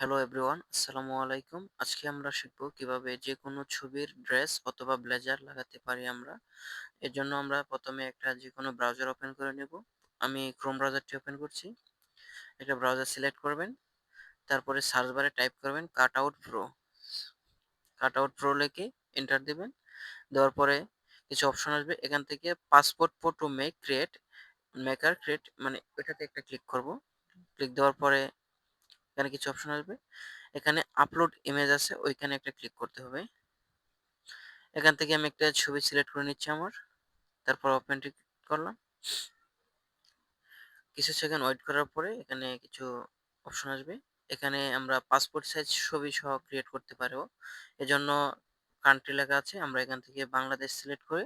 Hello everyone, আসসালামু আলাইকুম। আজকে আমরা শিখব কিভাবে যেকোনো ছবির ড্রেস অথবা ব্লেজার লাগাতে পারি আমরা। এর জন্য আমরা প্রথমে একটা যেকোনো ব্রাউজার ওপেন করে নেব। আমি ক্রোম ব্রাউজারটি ওপেন করছি। একটা ব্রাউজার সিলেক্ট করবেন। তারপরে সার্চ বারে টাইপ করবেন কাটআউট প্রো। কাটআউট প্রো লিখে এন্টার দিবেন। দেওয়ার পরে কিছু অপশন আসবে। এখান থেকে passport photo make create maker create মানে এটাতে একটা ক্লিক করব। ক্লিক দেওয়ার পরে এখানে কিছু অপশন আসবে। এখানে আপলোড ইমেজ আছে, ওইখানে একটা ক্লিক করতে হবে। এখান থেকে আমি একটা ছবি সিলেক্ট করে নিচ্ছি আমার। তারপর ওপেনটি ক্লিক করলাম। কিছু সেকেন্ড ওয়েট করার পরে এখানে কিছু অপশন আসবে। এখানে আমরা পাসপোর্ট সাইজ ছবি সহ ক্রিয়েট করতে পারবো। এজন্য কান্ট্রি লেখা আছে। আমরা এখান থেকে বাংলাদেশ সিলেক্ট করে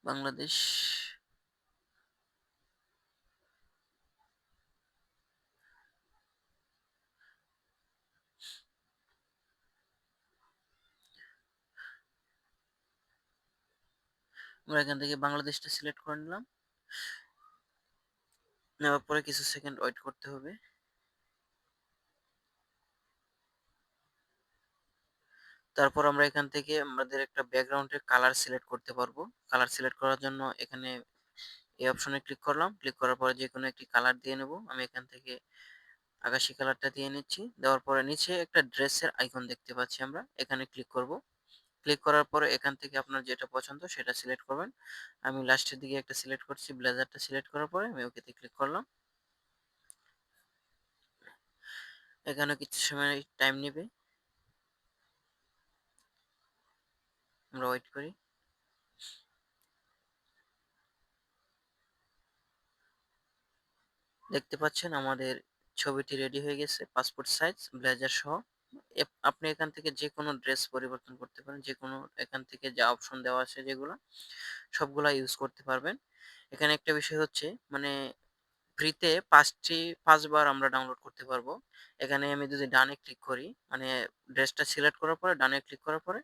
বাংলাদেশ আমরা এখান থেকে বাংলাদেশটা সিলেক্ট করে নিলাম। নেওয়ার পরে কিছু সেকেন্ড ওয়েট করতে হবে। তারপর আমরা এখান থেকে আমাদের একটা ব্যাকগ্রাউন্ডের কালার সিলেক্ট করতে পারবো। কালার সিলেক্ট করার জন্য এখানে এই অপশনে ক্লিক করলাম। ক্লিক করার পরে যেকোনো একটি কালার দিয়ে নেব। আমি এখান থেকে আকাশি কালারটা দিয়ে নিচ্ছি। দেওয়ার পরে নিচে একটা ড্রেসের আইকন দেখতে পাচ্ছি আমরা। এখানে ক্লিক করব। ক্লিক করার পরে এখান থেকে আপনার যেটা পছন্দ সেটা সিলেক্ট করবেন। আমি লাস্টের দিকে একটা সিলেক্ট করছি। ব্লেজারটা সিলেক্ট করার পরে আমি ওকেতে ক্লিক করলাম। এখানে কিছু সময় টাইম নেবে। আমরা ওয়েট করি। দেখতে পাচ্ছেন আমাদের ছবিটি রেডি হয়ে গেছে পাসপোর্ট সাইজ ব্লেজার সহ। আপনি এখান থেকে যেকোনো ড্রেস পরিবর্তন করতে পারেন। যেকোনো এখান থেকে যা অপশন দেওয়া আছে যেগুলা সবগুলা ইউজ করতে পারবেন। এখানে একটা বিষয় হচ্ছে মানে ফ্রিতে ৫ বার আমরা ডাউনলোড করতে পারবো। এখানে আমি যদি ডানে ক্লিক করি মানে ড্রেসটা সিলেক্ট করার পরে ডানে ক্লিক করার পরে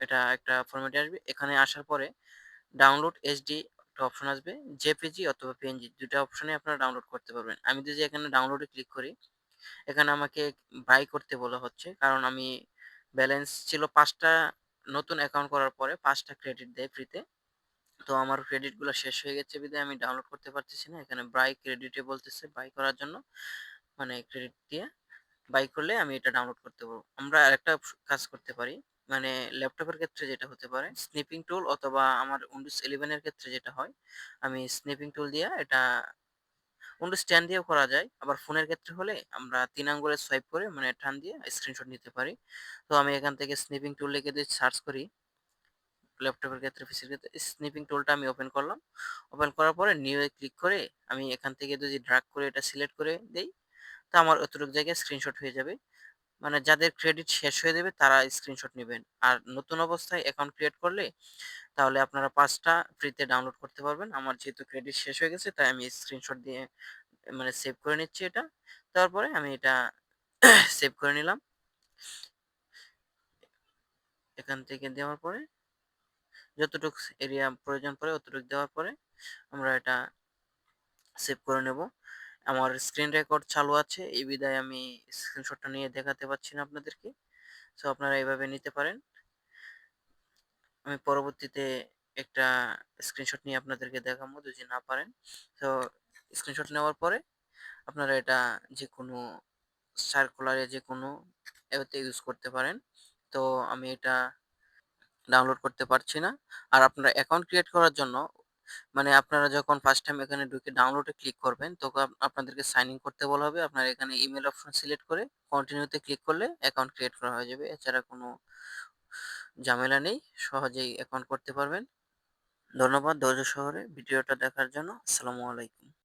এটা একটা ফরম্যাটে আসবে। এখানে আসার পরে ডাউনলোড এইচডি একটা অপশন আসবে। জেপিজি অথবা পিএনজি ২ টা অপশনে আপনারা ডাউনলোড করতে পারবেন। আমি যদি এখানে ডাউনলোডে ক্লিক করি, এখানে আমাকে বাই করতে বলা হচ্ছে। কারণ আমি ব্যালেন্স ছিল ৫ টা, নতুন অ্যাকাউন্ট করার পরে ৫ টা ক্রেডিট দেয় ফ্রিতে। তো আমার ক্রেডিট গুলো শেষ হয়ে গেছে বিধায় আমি ডাউনলোড করতে পারতেছি না। এখানে বাই ক্রেডিটে বলতেছে বাই করার জন্য। মানে ক্রেডিট দিয়ে বাই করলে আমি এটা ডাউনলোড করতে পারবো। আমরা আরেকটা কাজ করতে পারি। মানে ল্যাপটপের ক্ষেত্রে যেটা হতে পারে স্নিপিং টুল অথবা আমার উইন্ডোজ 11 এর ক্ষেত্রে যেটা হয়, আমি স্নিপিং টুল দিয়ে এটা উইন্ডোজ 10 দিয়েও করা যায়। আবার ফোনের ক্ষেত্রে হলে আমরা ৩ আঙ্গুলে সোয়াইপ করে মানে টান দিয়ে স্ক্রিনশট নিতে পারি। তো আমি এখান থেকে স্নিপিং টুল লিখে যদি সার্চ করি ল্যাপটপের ক্ষেত্রে, পিসির ক্ষেত্রে স্নিপিং টুলটা আমি ওপেন করলাম। ওপেন করার পরে নিউ এ ক্লিক করে আমি এখান থেকে যদি ড্রাগ করে এটা সিলেক্ট করে দেই, তো আমার অতটুকু জায়গায় স্ক্রিনশট হয়ে যাবে। মানে যাদের ক্রেডিট শেষ হয়ে যাবে তারা স্ক্রিনশট নিবেন। আর নতুন অবস্থায় অ্যাকাউন্ট ক্রিয়েট করলে তাহলে আপনারা ৫ টা ফ্রিতে ডাউনলোড করতে পারবেন। আমার যেহেতু ক্রেডিট শেষ হয়ে গেছে তাই আমি স্ক্রিনশট দিয়ে মানে সেভ করে নিচ্ছি এটা। তারপরে আমি এটা সেভ করে নিলাম। এখান থেকে দেওয়ার পরে যতটুক এরিয়া প্রয়োজন পড়ে অতটুকু দেওয়ার পরে আমরা এটা সেভ করে নেব। আমার স্ক্রিন রেকর্ড চালু আছে। এই বিধায় আমি স্ক্রিনশটটা নিয়ে দেখাতে পারছি না আপনাদেরকে। সো আপনারা এভাবে নিতে পারেন। আমি পরবর্তীতে একটা স্ক্রিনশট নিয়ে আপনাদেরকে দেখাবো যদি না পারেন। তো স্ক্রিনশট নেওয়ার পরে আপনারা এটা যেকোনো সার্কুলারে যেকোনো এতে ইউজ করতে পারেন। তো আমি এটা ডাউনলোড করতে পারছি না। আর আপনারা অ্যাকাউন্ট ক্রিয়েট করার জন্য মানে আপনারা যখন ফার্স্ট টাইম এখানে ঢুকে ডাউনলোডে ক্লিক করবেন তখন আপনাদেরকে সাইন ইন করতে বলা হবে। আপনারা এখানে ইমেইল অপশন সিলেক্ট করে কন্টিনিউতে ক্লিক করলে অ্যাকাউন্ট ক্রিয়েট করা হয়ে যাবে। এছাড়া কোনো ঝামেলা নেই। সহজেই অ্যাকাউন্ট করতে পারবেন। ধন্যবাদ ধৈর্য সহকারে ভিডিওটা দেখার জন্য। আসসালামু আলাইকুম।